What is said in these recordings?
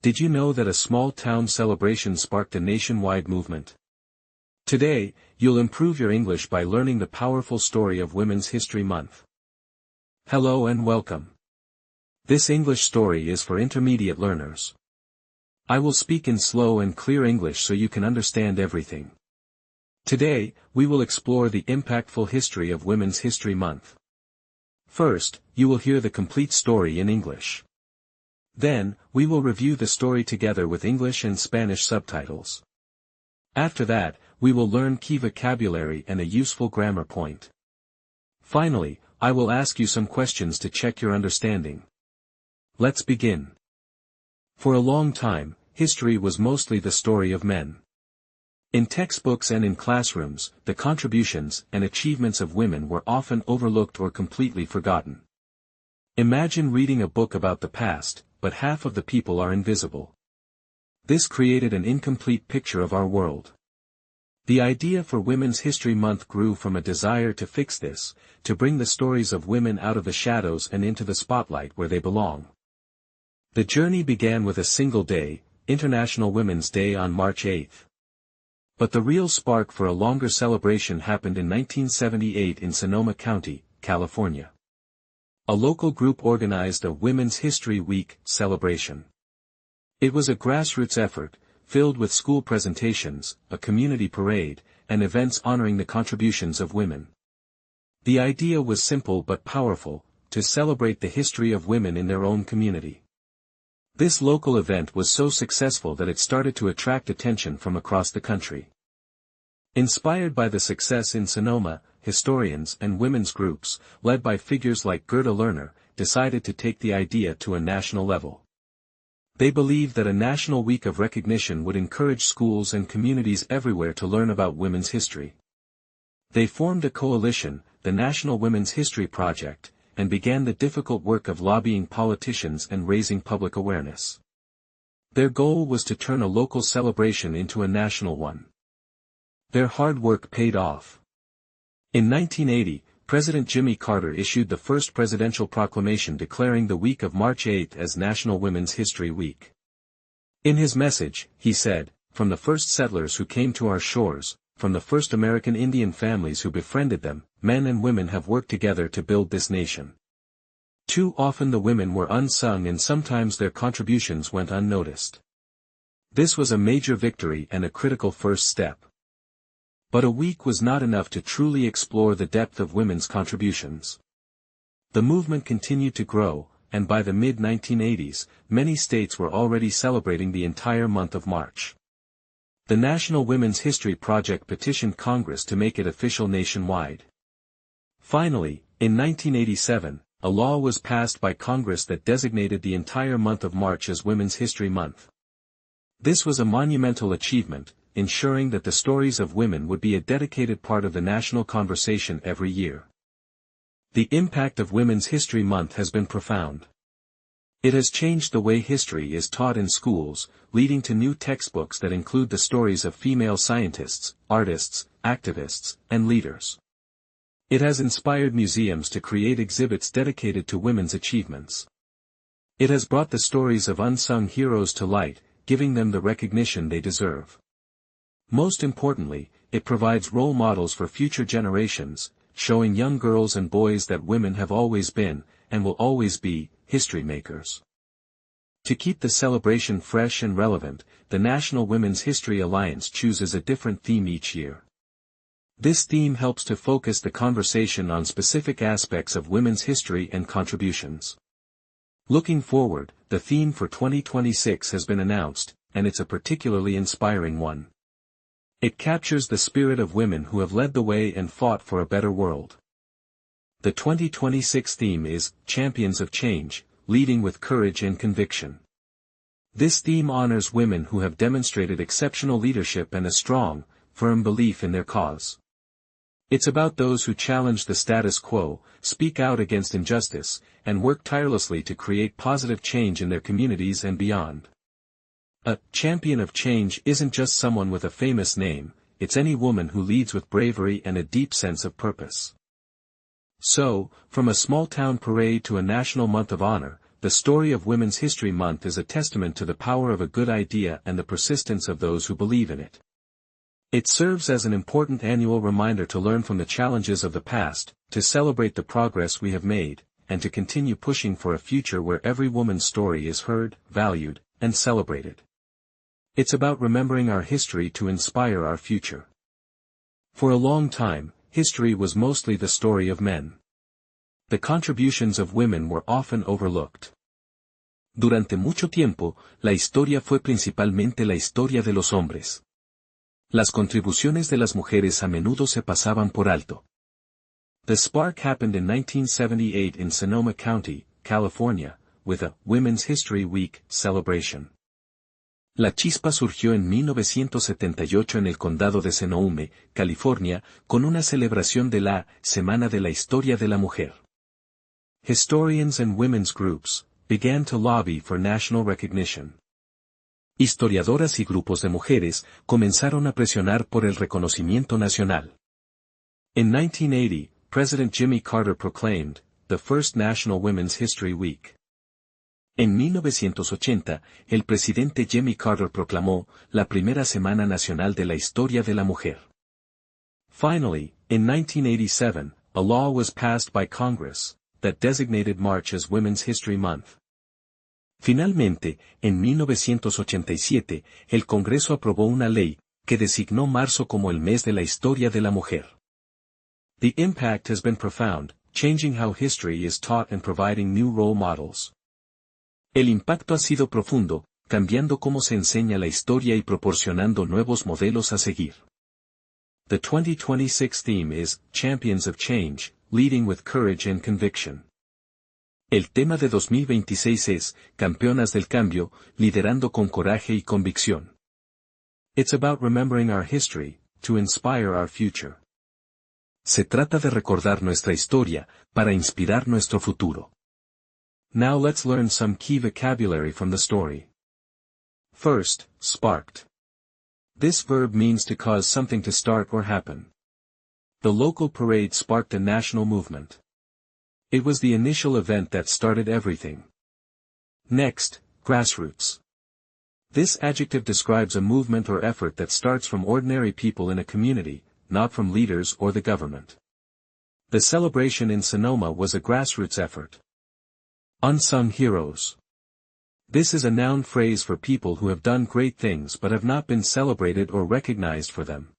Did you know that a small town celebration sparked a nationwide movement? Today, you'll improve your English by learning the powerful story of Women's History Month. Hello and welcome. This English story is for intermediate learners. I will speak in slow and clear English so you can understand everything. Today, we will explore the impactful history of Women's History Month. First, you will hear the complete story in English. Then, we will review the story together with English and Spanish subtitles. After that, we will learn key vocabulary and a useful grammar point. Finally, I will ask you some questions to check your understanding. Let's begin. For a long time, history was mostly the story of men. In textbooks and in classrooms, the contributions and achievements of women were often overlooked or completely forgotten. Imagine reading a book about the past, but half of the people are invisible. This created an incomplete picture of our world. The idea for Women's History Month grew from a desire to fix this, to bring the stories of women out of the shadows and into the spotlight where they belong. The journey began with a single day, International Women's Day on March 8. But the real spark for a longer celebration happened in 1978 in Sonoma County, California. A local group organized a Women's History Week celebration. It was a grassroots effort, filled with school presentations, a community parade, and events honoring the contributions of women. The idea was simple but powerful, to celebrate the history of women in their own community. This local event was so successful that it started to attract attention from across the country. Inspired by the success in Sonoma, historians and women's groups, led by figures like Gerda Lerner, decided to take the idea to a national level. They believed that a national week of recognition would encourage schools and communities everywhere to learn about women's history. They formed a coalition, the National Women's History Project, and began the difficult work of lobbying politicians and raising public awareness. Their goal was to turn a local celebration into a national one. Their hard work paid off. In 1980, President Jimmy Carter issued the first presidential proclamation declaring the week of March 8 as National Women's History Week. In his message, he said, "From the first settlers who came to our shores, from the first American Indian families who befriended them, men and women have worked together to build this nation. Too often the women were unsung and sometimes their contributions went unnoticed." This was a major victory and a critical first step. But a week was not enough to truly explore the depth of women's contributions. The movement continued to grow, and by the mid-1980s, many states were already celebrating the entire month of March. The National Women's History Project petitioned Congress to make it official nationwide. Finally, in 1987, a law was passed by Congress that designated the entire month of March as Women's History Month. This was a monumental achievement, ensuring that the stories of women would be a dedicated part of the national conversation every year. The impact of Women's History Month has been profound. It has changed the way history is taught in schools, leading to new textbooks that include the stories of female scientists, artists, activists, and leaders. It has inspired museums to create exhibits dedicated to women's achievements. It has brought the stories of unsung heroes to light, giving them the recognition they deserve. Most importantly, it provides role models for future generations, showing young girls and boys that women have always been, and will always be, history makers. To keep the celebration fresh and relevant, the National Women's History Alliance chooses a different theme each year. This theme helps to focus the conversation on specific aspects of women's history and contributions. Looking forward, the theme for 2026 has been announced, and it's a particularly inspiring one. It captures the spirit of women who have led the way and fought for a better world. The 2026 theme is, Champions of Change, Leading with Courage and Conviction. This theme honors women who have demonstrated exceptional leadership and a strong, firm belief in their cause. It's about those who challenge the status quo, speak out against injustice, and work tirelessly to create positive change in their communities and beyond. A champion of change isn't just someone with a famous name, it's any woman who leads with bravery and a deep sense of purpose. So, from a small-town parade to a national month of honor, the story of Women's History Month is a testament to the power of a good idea and the persistence of those who believe in it. It serves as an important annual reminder to learn from the challenges of the past, to celebrate the progress we have made, and to continue pushing for a future where every woman's story is heard, valued, and celebrated. It's about remembering our history to inspire our future. For a long time, history was mostly the story of men. The contributions of women were often overlooked. Durante mucho tiempo, la historia fue principalmente la historia de los hombres. Las contribuciones de las mujeres a menudo se pasaban por alto. The spark happened in 1978 in Sonoma County, California, with a Women's History Week celebration. La chispa surgió en 1978 en el condado de Sonoma, California, con una celebración de la Semana de la Historia de la Mujer. Historians and women's groups began to lobby for national recognition. Historiadoras y grupos de mujeres comenzaron a presionar por el reconocimiento nacional. In 1980, President Jimmy Carter proclaimed the first National Women's History Week. En 1980, el presidente Jimmy Carter proclamó la primera Semana Nacional de la Historia de la Mujer. Finally, in 1987, a law was passed by Congress that designated March as Women's History Month. Finalmente, en 1987, el Congreso aprobó una ley que designó marzo como el mes de la historia de la mujer. The impact has been profound, changing how history is taught and providing new role models. El impacto ha sido profundo, cambiando cómo se enseña la historia y proporcionando nuevos modelos a seguir. The 2026 theme is Champions of Change, Leading with Courage and Conviction. El tema de 2026 es, Campeonas del Cambio, liderando con coraje y convicción. It's about remembering our history, to inspire our future. Se trata de recordar nuestra historia, para inspirar nuestro futuro. Now let's learn some key vocabulary from the story. First, sparked. This verb means to cause something to start or happen. The local parade sparked a national movement. It was the initial event that started everything. Next, grassroots. This adjective describes a movement or effort that starts from ordinary people in a community, not from leaders or the government. The celebration in Sonoma was a grassroots effort. Unsung heroes. This is a noun phrase for people who have done great things but have not been celebrated or recognized for them.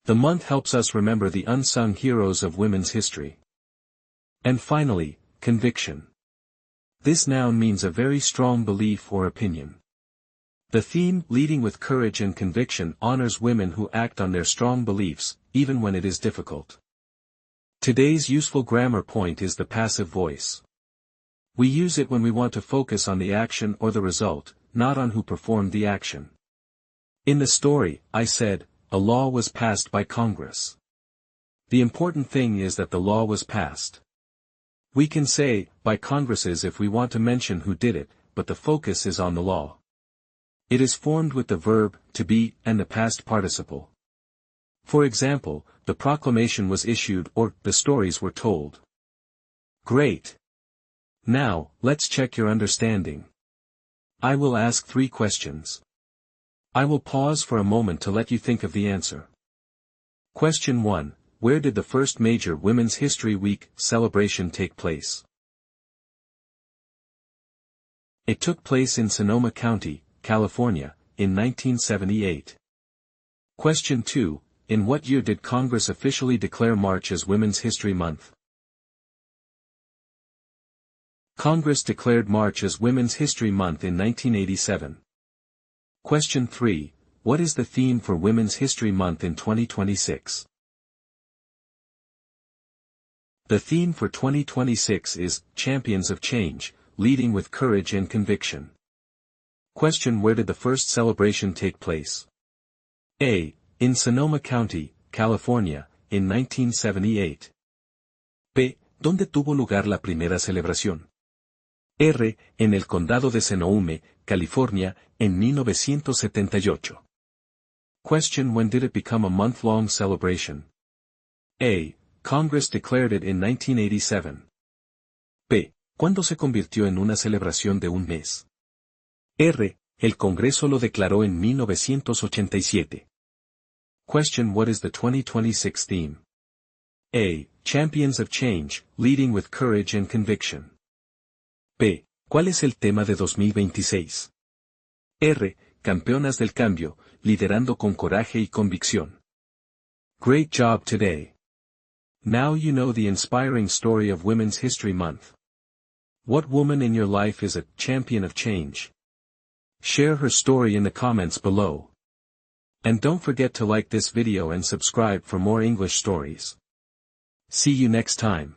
The month helps us remember the unsung heroes of women's history. And finally, conviction. This noun means a very strong belief or opinion. The theme, Leading with Courage and Conviction, honors women who act on their strong beliefs, even when it is difficult. Today's useful grammar point is the passive voice. We use it when we want to focus on the action or the result, not on who performed the action. In the story, I said, a law was passed by Congress. The important thing is that the law was passed. We can say, by Congresses if we want to mention who did it, but the focus is on the law. It is formed with the verb, to be, and the past participle. For example, the proclamation was issued or, the stories were told. Great! Now, let's check your understanding. I will ask 3 questions. I will pause for a moment to let you think of the answer. Question 1. Where did the first major Women's History Week celebration take place? It took place in Sonoma County, California, in 1978. Question 2. In what year did Congress officially declare March as Women's History Month? Congress declared March as Women's History Month in 1987. Question 3. What is the theme for Women's History Month in 2026? The theme for 2026 is, Champions of Change, Leading with Courage and Conviction. Question: Where did the first celebration take place? A. In Sonoma County, California, in 1978. B. ¿Dónde tuvo lugar la primera celebración? R. En el condado de Sonoma, California, en 1978. Question: When did it become a month-long celebration? A. Congress declared it in 1987. B. ¿Cuándo se convirtió en una celebración de un mes? R. El Congreso lo declaró en 1987. Question: What is the 2026 theme? A. Champions of Change, Leading with Courage and Conviction. B. ¿Cuál es el tema de 2026? R. Campeonas del cambio, liderando con coraje y convicción. Great job today. Now you know the inspiring story of Women's History Month. What woman in your life is a champion of change? Share her story in the comments below. And don't forget to like this video and subscribe for more English stories. See you next time.